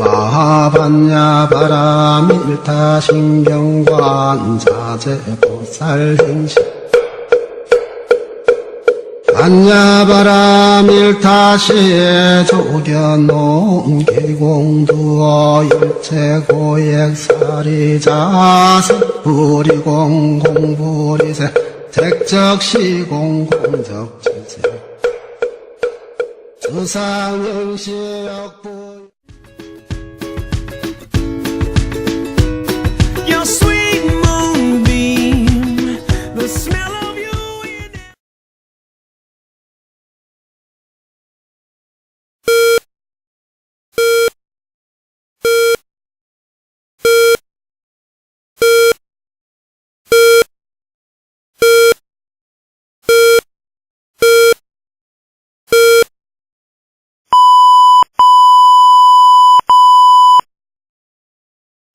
와반야 바람 일타 신경관 자재 보살 행식 반야바람 일타시에 조견농 계공두어 일체고액 사리자세 부리공 공부리세 색적시공 공적지세 주상행시역부 Your sweet moonbeam, the smell of you in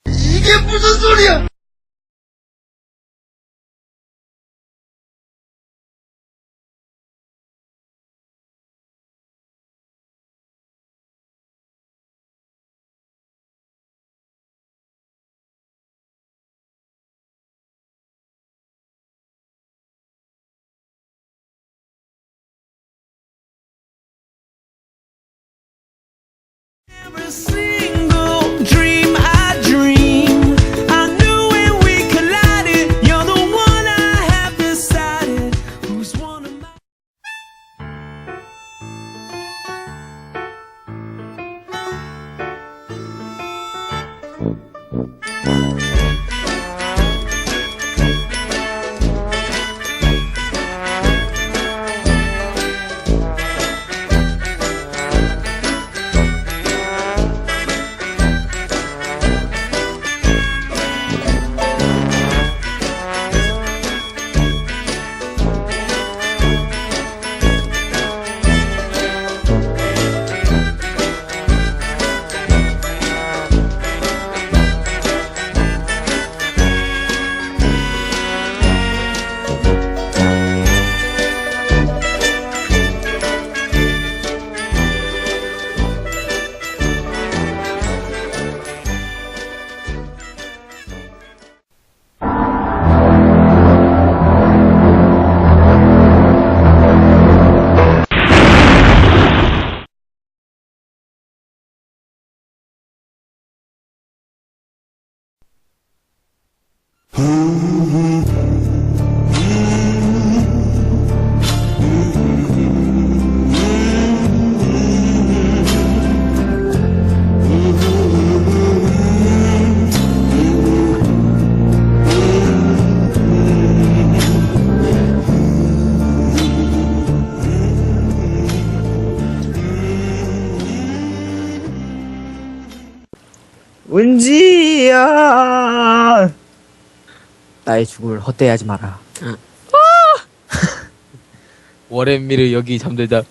이게 무슨 소리야? every single dream I dream. I knew when we collided, you're the one I have decided who's one of my. 은지야, 나의 죽음을 헛되이 하지 마라. 워렌미를 여기 잠들다.